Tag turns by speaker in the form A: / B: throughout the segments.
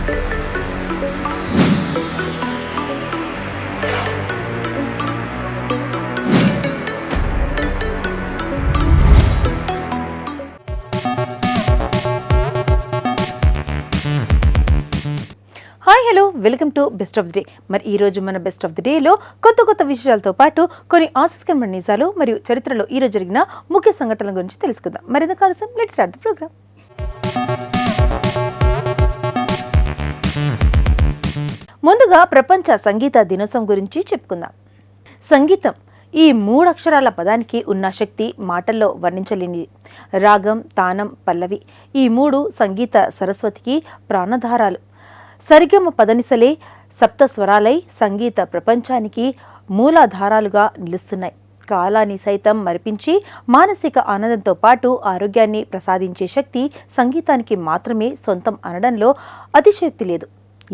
A: Hi hello welcome to best of the day. మరి ఈ రోజు మన బెస్ట్ ఆఫ్ ది డేలో కొత్త విషయాలతో పాటు కొన్ని ఆసక్తికరమైన నిజాలు మరియు చరిత్రలో ఈ రోజు జరిగిన ముఖ్య సంఘటనల గురించి తెలుసుకుందాం. మరింత కాలసం లెట్స్ స్టార్ట్ ది ప్రోగ్రామ్. ముందుగా ప్రపంచ సంగీత దినోత్సవం గురించి చెప్పుకుందాం. సంగీతం ఈ 3 అక్షరాల పదానికి ఉన్న శక్తి మాటల్లో వర్ణించలేనిది. రాగం, తానం, పల్లవి ఈ 3 సంగీత సరస్వతికి ప్రాణధారాలు. సరిగమ పదనిసలే సప్త స్వరాలై సంగీత ప్రపంచానికి మూలాధారాలుగా నిలుస్తున్నాయి. కాలాన్ని సైతం మరిపించి మానసిక ఆనందంతో పాటు ఆరోగ్యాన్ని ప్రసాదించే శక్తి సంగీతానికి మాత్రమే సొంతం అనడంలో అతిశయోక్తి లేదు.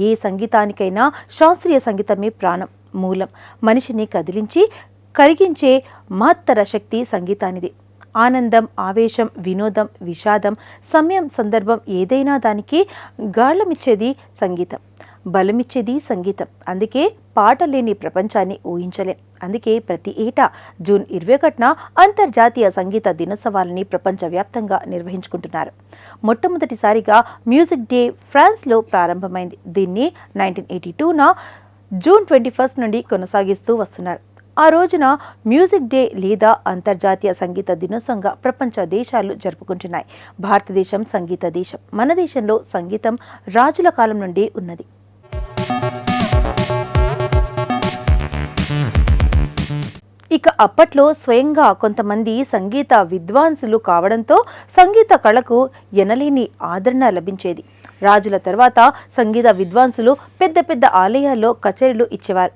A: ఏ సంగీతానికైనా శాస్త్రీయ సంగీతమే ప్రాణం, మూలం. మనిషిని కదిలించి కరిగించే మహత్తర శక్తి సంగీతానిది. ఆనందం, ఆవేశం, వినోదం, విషాదం, సమయం, సందర్భం ఏదైనా దానికి గాళ్ళమిచ్చేది సంగీతం, బలమిచ్చేది సంగీతం. అందుకే పాట లేని ప్రపంచాన్ని ఊహించలేం. అందుకే ప్రతి ఏటా జూన్ 21న అంతర్జాతీయ సంగీత దినోత్సవాలని ప్రపంచవ్యాప్తంగా నిర్వహించుకుంటున్నారు. మొట్టమొదటిసారిగా మ్యూజిక్ డే ఫ్రాన్స్లో ప్రారంభమైంది. దీన్ని 1982న జూన్ 21 నుండి కొనసాగిస్తూ వస్తున్నారు. ఆ రోజున మ్యూజిక్ డే లేదా అంతర్జాతీయ సంగీత దినోత్సవంగా ప్రపంచ దేశాలు జరుపుకుంటున్నాయి. భారతదేశం సంగీత దేశం. మన దేశంలో సంగీతం రాజుల కాలం నుండి ఉన్నది. ఇక అప్పట్లో స్వయంగా కొంతమంది సంగీత విద్వాంసులు కావడంతో సంగీత కళకు ఎనలేని ఆదరణ లభించేది. రాజుల తర్వాత సంగీత విద్వాంసులు పెద్ద పెద్ద ఆలయాల్లో కచేరీలు ఇచ్చేవారు.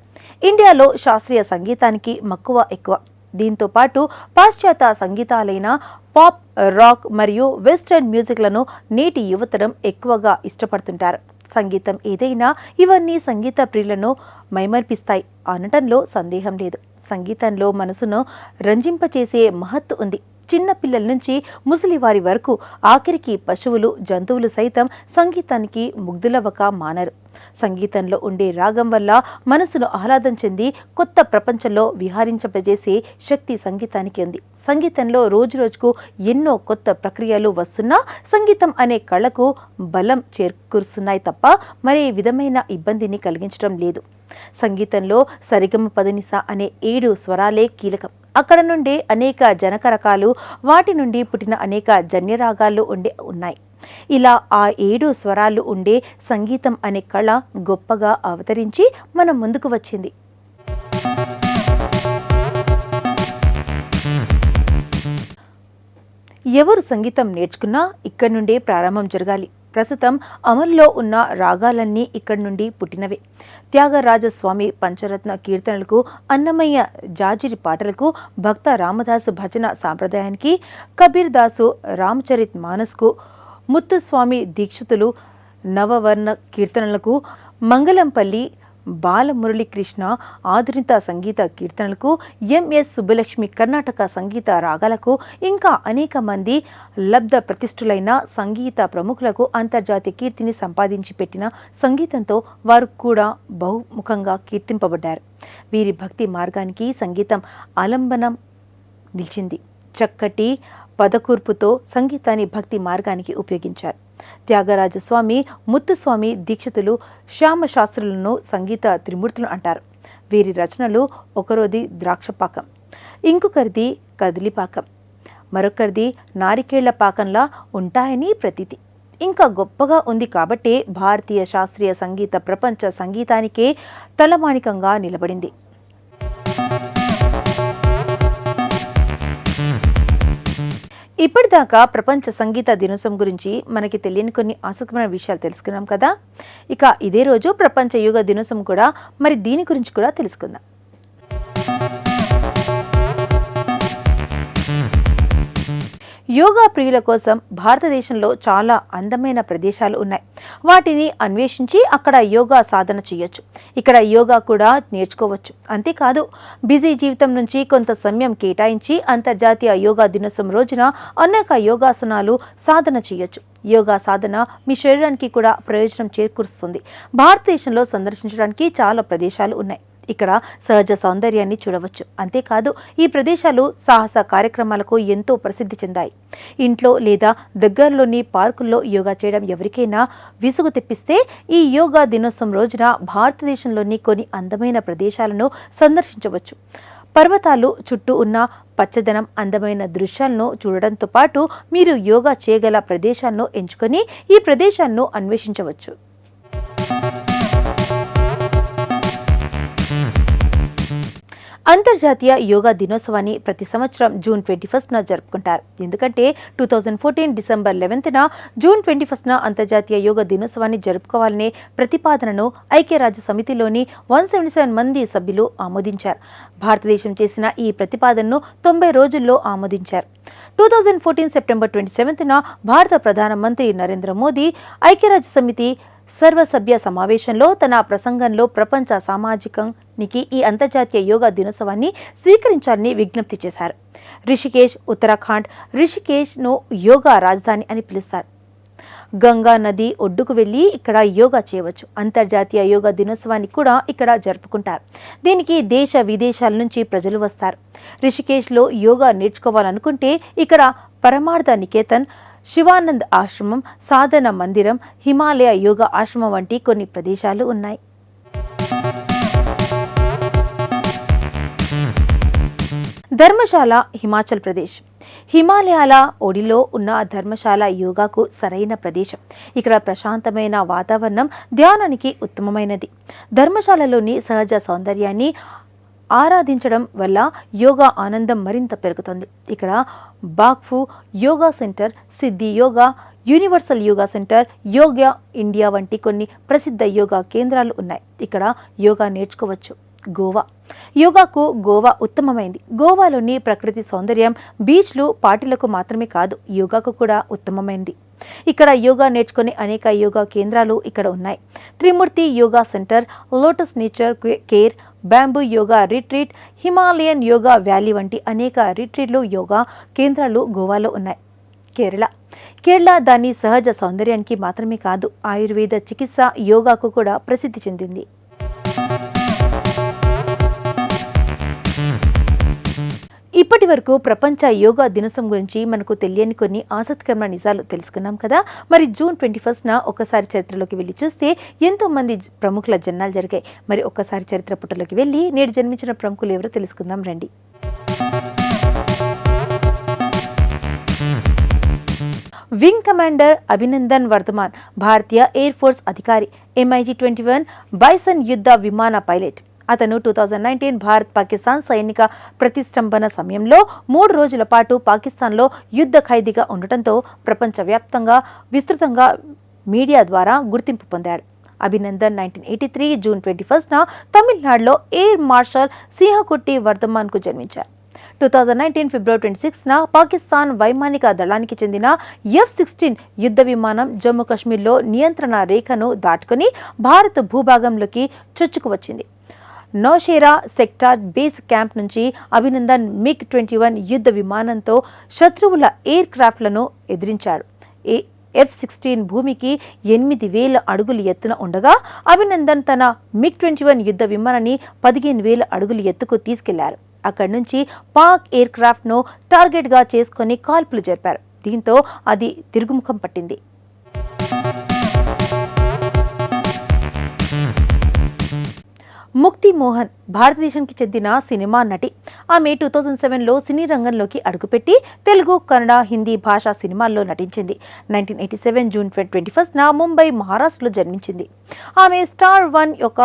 A: ఇండియాలో శాస్త్రీయ సంగీతానికి మక్కువ ఎక్కువ. దీంతో పాటు పాశ్చాత్య సంగీతాలైన పాప్, రాక్ మరియు వెస్టర్న్ మ్యూజిక్లను నేటి యువతరం ఎక్కువగా ఇష్టపడుతుంటారు. సంగీతం ఏదైనా ఇవన్నీ సంగీత ప్రియులను మైమర్పిస్తాయి అనటంలో సందేహం లేదు. సంగీతంలో మనసును రంజింపచేసే మహత్తు ఉంది. చిన్న పిల్లల నుంచి ముసలి వారి వరకు, ఆఖరికి పశువులు, జంతువులు సైతం సంగీతానికి ముగ్ధులవ్వక మానరు. సంగీతంలో ఉండే రాగం వల్ల మనసును ఆహ్లాదం చెంది కొత్త ప్రపంచంలో విహరించజేసే శక్తి సంగీతానికి ఉంది. సంగీతంలో రోజు రోజుకు ఎన్నో కొత్త ప్రక్రియలు వస్తున్నా సంగీతం అనే కళకు బలం చేకూరుస్తున్నాయి తప్ప మరే విధమైన ఇబ్బందిని కలిగించడం లేదు. సంగీతంలో సరిగమ పదనిస అనే 7 స్వరాలే కీలకం. అక్కడ నుండి అనేక జనక రకాలు, వాటి నుండి పుట్టిన అనేక జన్యరాగాలు ఉన్నాయి. ఇలా ఆ 7 స్వరాలు ఉండే సంగీతం అనే కళ గొప్పగా అవతరించి మన ముందుకు వచ్చింది. ఎవరు సంగీతం నేర్చుకున్నా ఇక్కడి నుండే ప్రారంభం జరగాలి. ప్రస్తుతం అమలులో ఉన్న రాగాలన్నీ ఇక్కడి నుండి పుట్టినవే. త్యాగరాజస్వామి పంచరత్న కీర్తనలకు, అన్నమయ్య జాజిరి పాటలకు, భక్త రామదాసు భజన సాంప్రదాయానికి, కబీర్ దాసు రామచరిత్ మానస్కు, ముత్తుస్వామి దీక్షితులు నవవర్ణ కీర్తనలకు, మంగళంపల్లి బాలమురళీకృష్ణ ఆధునిక సంగీత కీర్తనలకు, ఎంఎస్ సుబ్బలక్ష్మి కర్ణాటక సంగీత రాగాలకు, ఇంకా అనేక మంది లబ్ధ ప్రతిష్ఠులైన సంగీత ప్రముఖులకు అంతర్జాతీయ కీర్తిని సంపాదించి పెట్టిన సంగీతంతో వారు కూడా బహుముఖంగా కీర్తింపబడ్డారు. వీరి భక్తి మార్గానికి సంగీతం ఆలంబనం నిలిచింది. చక్కటి పదకూర్పుతో సంగీతాన్ని భక్తి మార్గానికి ఉపయోగించారు. త్యాగరాజస్వామి, ముత్తుస్వామి దీక్షితులు, శ్యామశాస్త్రులను సంగీత త్రిమూర్తులు అంటారు. వీరి రచనలు ఒకరోది ద్రాక్షపాకం, ఇంకొకరిది కదిలిపాకం, మరొకరిది నారికేళ్ల పాకంలా ఉంటాయని ప్రతీతి. ఇంకా గొప్పగా ఉంది కాబట్టే భారతీయ శాస్త్రీయ సంగీత ప్రపంచ సంగీతానికే తలమానికంగా నిలబడింది. ఇప్పటిదాకా ప్రపంచ సంగీత దినోత్సవం గురించి మనకి తెలియని కొన్ని ఆసక్తికరమైన విషయాలు తెలుసుకున్నాం కదా. ఇక ఇదే రోజు ప్రపంచ యోగా దినోత్సవం కూడా. మరి దీని గురించి కూడా తెలుసుకుందాం. యోగా ప్రియుల కోసం భారతదేశంలో చాలా అందమైన ప్రదేశాలు ఉన్నాయి. వాటిని అన్వేషించి అక్కడ యోగా సాధన చేయొచ్చు. ఇక్కడ యోగా కూడా నేర్చుకోవచ్చు. అంతేకాదు, బిజీ జీవితం నుంచి కొంత సమయం కేటాయించి అంతర్జాతీయ యోగా దినోత్సవం రోజున అనేక యోగాసనాలు సాధన చేయొచ్చు. యోగా సాధన మీ శరీరానికి కూడా ప్రయోజనం చేకూరుస్తుంది. భారతదేశంలో సందర్శించడానికి చాలా ప్రదేశాలు ఉన్నాయి. ఇక్కడ సహజ సౌందర్యాన్ని చూడవచ్చు. అంతేకాదు, ఈ ప్రదేశాలు సాహస కార్యక్రమాలకు ఎంతో ప్రసిద్ధి చెందాయి. ఇంట్లో లేదా దగ్గరలోని పార్కుల్లో యోగా చేయడం ఎవరికైనా విసుగు తెప్పిస్తే ఈ యోగా దినోత్సవం రోజున భారతదేశంలోని కొన్ని అందమైన ప్రదేశాలను సందర్శించవచ్చు. పర్వతాలు చుట్టూ ఉన్న పచ్చదనం, అందమైన దృశ్యాలను చూడడంతో పాటు మీరు యోగా చేయగల ప్రదేశాలను ఎంచుకొని ఈ ప్రదేశాలను అన్వేషించవచ్చు. అంతర్జాతీయ యోగా దినోత్సవాన్ని ప్రతి సంవత్సరం జూన్ 21న జరుపుకుంటారు. ఎందుకంటే 2014 డిసెంబర్ 11న, జూన్ 21న అంతర్జాతీయ యోగా దినోత్సవాన్ని జరుపుకోవాలనే ప్రతిపాదనను ఐక్యరాజ్య సమితిలోని 177 మంది సభ్యులు ఆమోదించారు. భారతదేశం చేసిన ఈ ప్రతిపాదనను 90 రోజుల్లో ఆమోదించారు. 2014 సెప్టెంబర్ 27న భారత ప్రధానమంత్రి నరేంద్ర మోదీ ఐక్యరాజ్య సమితి సర్వసభ్య సమావేశంలో తన ప్రసంగంలో ప్రపంచ సమాజానికి ఈ అంతర్జాతీయ యోగా దినోత్సవాన్ని స్వీకరించాలని విజ్ఞప్తి చేశారు. రిషికేశ్, ఉత్తరాఖండ్ రిషికేశ్ను యోగా రాజధాని అని పిలుస్తారు. గంగా నది ఒడ్డుకు వెళ్లి ఇక్కడ యోగా చేయవచ్చు. అంతర్జాతీయ యోగా దినోత్సవాన్ని కూడా ఇక్కడ జరుపుకుంటారు. దీనికి దేశ విదేశాల నుంచి ప్రజలు వస్తారు. రిషికేశ్లో యోగా నేర్చుకోవాలనుకుంటే ఇక్కడ పరమార్థ నికేతన్, శివానంద్ ఆశ్రమం, సాధన మందిరం, హిమాలయ యోగా ఆశ్రమం వంటి కొన్ని ప్రదేశాలు ఉన్నాయి. ధర్మశాల, హిమాచల్ ప్రదేశ్. హిమాలయాల ఒడిలో ఉన్న ధర్మశాల యోగాకు సరైన ప్రదేశం. ఇక్కడ ప్రశాంతమైన వాతావరణం ధ్యానానికి ఉత్తమమైనది. ధర్మశాలలోని సహజ సౌందర్యాన్ని ఆరాధించడం వల్ల యోగా ఆనందం మరింత పెరుగుతుంది. ఇక్కడ బాగ్ఫు యోగా సెంటర్, సిద్ధి yoga, universal yoga centre, yoga India వంటి కొన్ని ప్రసిద్ధ యోగా కేంద్రాలు ఉన్నాయి. ఇక్కడ యోగా నేర్చుకోవచ్చు. గోవా. యోగాకు గోవా ఉత్తమమైంది. గోవాలోని ప్రకృతి సౌందర్యం, బీచ్లు పార్టీలకు మాత్రమే కాదు, యోగాకు కూడా ఉత్తమమైంది. ఇక్కడ యోగా నేర్చుకునే అనేక యోగా కేంద్రాలు ఇక్కడ ఉన్నాయి. Trimurti yoga centre, lotus nature care, bamboo yoga retreat, Himalayan yoga valley వంటి అనేక రిట్రీట్లు, యోగా కేంద్రాలు గోవాలో ఉన్నాయి. కేరళ దాని సహజ సౌందర్యానికి మాత్రమే కాదు, ఆయుర్వేద చికిత్స, యోగాకు కూడా ప్రసిద్ధి చెందింది. ఇప్పటి వరకు ప్రపంచ యోగా దినోత్సవం గురించి మనకు తెలియని కొన్ని ఆసక్తికరమైన నిజాలు తెలుసుకున్నాం కదా. మరి జూన్ 21న ఒకసారి చరిత్రలోకి వెళ్ళి చూస్తే ఎంతో మంది ప్రముఖుల జన్మాలు జరిగాయి. మరి ఒక్కసారి చరిత్ర పుటలోకి వెళ్ళి నేడు జన్మించిన ప్రముఖులు ఎవరో తెలుసుకుందాం రండి. వింగ్ కమాండర్ అభినందన్ వర్ధమాన్, భారతీయ ఎయిర్ ఫోర్స్ అధికారి, MiG-21 బైసన్ యుద్ధ విమాన పైలట్. అతను 2019 భారత్ పాకిస్తాన్ సైనిక ప్రతిష్టంభన సమయంలో 3 రోజుల పాటు పాకిస్తాన్లో యుద్ధ ఖైదీగా ఉండటంతో ప్రపంచవ్యాప్తంగా విస్తృతంగా మీడియా ద్వారా గుర్తింపు పొందాడు. అభినందన్ 1983 జూన్ 21న తమిళనాడులో ఎయిర్ మార్షల్ సింహకుట్టి వర్ధమాన్కు జన్మించారు. 2019 ఫిబ్రవరి 26న పాకిస్తాన్ వైమానిక దళానికి చెందిన F-16 యుద్ధ విమానం జమ్మూ కాశ్మీర్లో నియంత్రణ రేఖను దాటుకుని భారత భూభాగంలోకి చొచ్చుకువచ్చింది. నౌషేరా సెక్టార్ బేస్ క్యాంప్ నుంచి అభినందన్ MiG-21 యుద్ధ విమానంతో శత్రువుల ఎయిర్ క్రాఫ్ట్లను ఎదిరించాడు. F-16 భూమికి 8,000 అడుగుల ఎత్తున ఉండగా అభినందన్ తన MiG-21 యుద్ధ విమానాన్ని 15,000 అడుగుల ఎత్తుకు తీసుకెళ్లారు. అక్కడి నుంచి పాక్ ఎయిర్ క్రాఫ్ట్ ను టార్గెట్ గా చేసుకుని కాల్పులు జరిపారు. దీంతో అది తిరుగుముఖం పట్టింది. ముక్తి మోహన్ భారతదేశానికి చెందిన సినిమా నటి. ఆమె 2007లో సినీ రంగంలోకి అడుగుపెట్టి తెలుగు, కన్నడ, హిందీ భాషా సినిమాల్లో నటించింది. 1987 జూన్ 21న ముంబై, మహారాష్ట్రలో జన్మించింది. ఆమె స్టార్ 1 యొక్క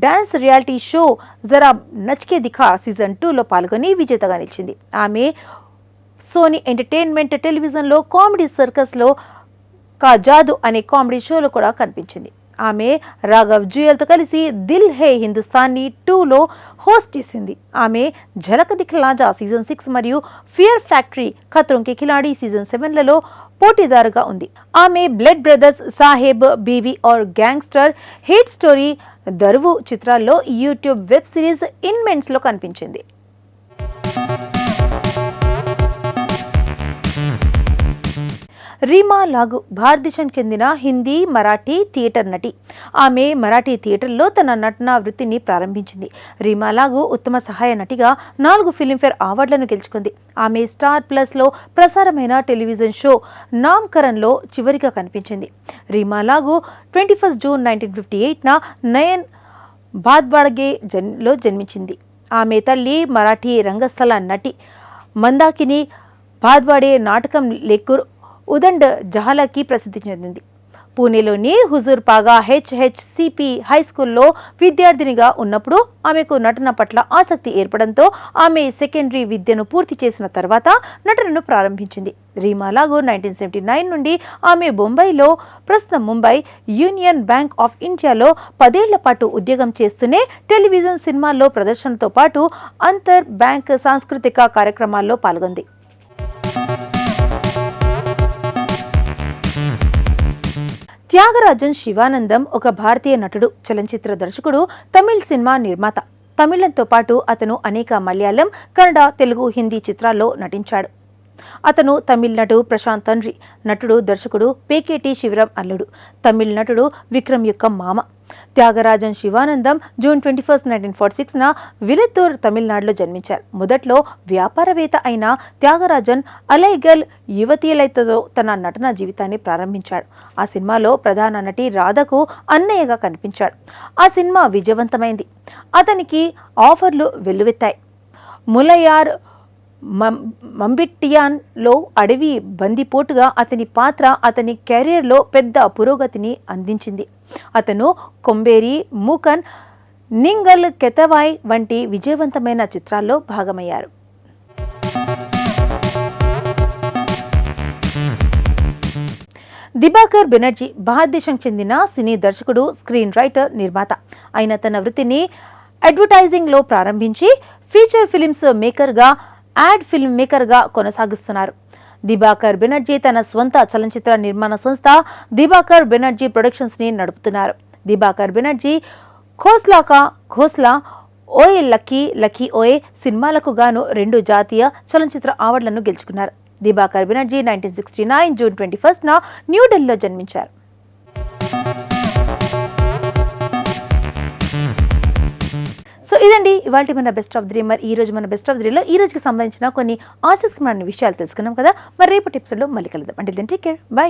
A: డాన్స్ రియాలిటీ షో జరా నచ్కే దిఖా సీజన్ 2లో పాల్గొని విజేతగా నిలిచింది. ఆమె సోనీ ఎంటర్టైన్మెంట్ టెలివిజన్లో కామెడీ సర్కస్లో కా జాదు అనే కామెడీ షోలో కూడా కనిపించింది. ఆమె రాఘవ్ జుయల్తో కలిసి దిల్ హే హిందుస్థానీ 2లో హోస్ట్ చేసింది. ఆమె ఝలక్ దిఖ్లాజా సీజన్ 6 మరియు ఫియర్ ఫ్యాక్టరీ, ఖత్రోం కే ఖిలాడి సీజన్ 7లలో పోటీదారుగా ఉంది. ఆమె బ్లడ్ బ్రదర్స్, సాహెబ్, బీవీ और గ్యాంగ్స్టర్, హేట్ స్టోరీ, దరువు చిత్రాల్లో యూట్యూబ్ వెబ్ సిరీస్ ఇన్మెన్స్లో కనిపించింది. రీమా లాగు భారతదేశానికి చెందిన హిందీ, మరాఠీ థియేటర్ నటి. ఆమె మరాఠీ థియేటర్లో తన నటనా వృత్తిని ప్రారంభించింది. రీమా లాగు ఉత్తమ సహాయ నటిగా 4 ఫిల్మ్ఫేర్ అవార్డులను గెలుచుకుంది. ఆమె స్టార్ ప్లస్లో ప్రసారమైన టెలివిజన్ షో నామ్కరణ్లో చివరిగా కనిపించింది. రీమా లాగు 21 జూన్ 1958న నయన్ భాద్వాడ్గేలో జన్మించింది. ఆమె తల్లి మరాఠీ రంగస్థల నటి మందాకిని భాద్వాడే నాటకం లేకూర్ ఉదండ్ జహాలకి ప్రసిద్ధి చెందింది. పూణేలోని హుజూర్ పాగా HHCP హై స్కూల్లో విద్యార్థినిగా ఉన్నప్పుడు ఆమెకు నటన పట్ల ఆసక్తి ఏర్పడంతో ఆమె సెకండరీ విద్యను పూర్తి చేసిన తర్వాత నటనను ప్రారంభించింది. రీమా లాగు 1979 నుండి ఆమె బొంబాయిలో, ప్రస్తుతం ముంబై యూనియన్ బ్యాంక్ ఆఫ్ ఇండియాలో 10 ఏళ్ల పాటు ఉద్యోగం చేస్తూనే టెలివిజన్, సినిమాల్లో ప్రదర్శనతో పాటు అంతర్ బ్యాంక్ సాంస్కృతిక కార్యక్రమాల్లో పాల్గొంది. త్యాగరాజన్ శివానందం ఒక భారతీయ నటుడు, చలనచిత్ర దర్శకుడు, తమిళ్ సినిమా నిర్మాత. తమిళంతో పాటు అతను అనేక మలయాళం, కన్నడ, తెలుగు, హిందీ చిత్రాల్లో నటించాడు. అతను తమిళ నటుడు ప్రశాంత్ తండ్రి, నటుడు, దర్శకుడు పేకేటి శివరాం అల్లుడు, తమిళ నటుడు విక్రమ్ యొక్క మామ. త్యాగరాజన్ శివానందం జూన్ 21, 1946న విలత్తూర్, తమిళనాడులో జన్మించారు. మొదట్లో వ్యాపారవేత్త అయిన త్యాగరాజన్ అలైగల్ యువతీలతో తన నటన జీవితాన్ని ప్రారంభించాడు. ఆ సినిమాలో ప్రధాన నటి రాధకు అన్నయ్యగా కనిపించాడు. ఆ సినిమా విజయవంతమైంది. అతనికి ఆఫర్లు వెల్లువెత్తాయి. ములయార్ మంబిట్టియాన్లో అడవి బందిపోటుగా అతని పాత్ర అతని కెరీర్లో పెద్ద పురోగతిని అందించింది. అతను కొంబేరి, మూకన్, నింగల్ కెతవాయ్ వంటి విజయవంతమైన చిత్రాల్లో భాగమయ్యారు. దిబాకర్ బెనర్జీ భారతదేశానికి చెందిన సినీ దర్శకుడు, స్క్రీన్ రైటర్, నిర్మాత. ఆయన తన వృత్తిని అడ్వర్టైజింగ్లో ప్రారంభించి ఫీచర్ ఫిల్మ్స్ మేకర్గా, యాడ్ ఫిల్మ్ మేకర్గా కొనసాగిస్తున్నారు. దిబాకర్ బెనర్జీ తన స్వంత చలనచిత్ర నిర్మాణ సంస్థ దిబాకర్ బెనర్జీ ప్రొడక్షన్స్ ని నడుపుతున్నారు. దిబాకర్ బెనర్జీ ఘోస్లా, ఓయే లక్కీ, లక్కీ ఓయే సినిమాలకు గాను 2 జాతీయ చలనచిత్ర అవార్డులను గెలుచుకున్నారు. దిబాకర్ బెనర్జీ 1969 జూన్ 21న న్యూఢిల్లీలో జన్మించారు. సో ఇదండి ఇవాళ మన బెస్ట్ ఆఫ్ 3. మరి ఈ రోజు మన బెస్ట్ ఆఫ్ 3లో ఈ రోజుకి సంబంధించిన కొన్ని ఆసక్తికరమైన విషయాలు తెలుసుకున్నాం కదా. మరి రేపటి ఎపిసోడ్లో మళ్ళీ కలుద్దాం. అంటే దెన్ టేక్ కేర్, బై.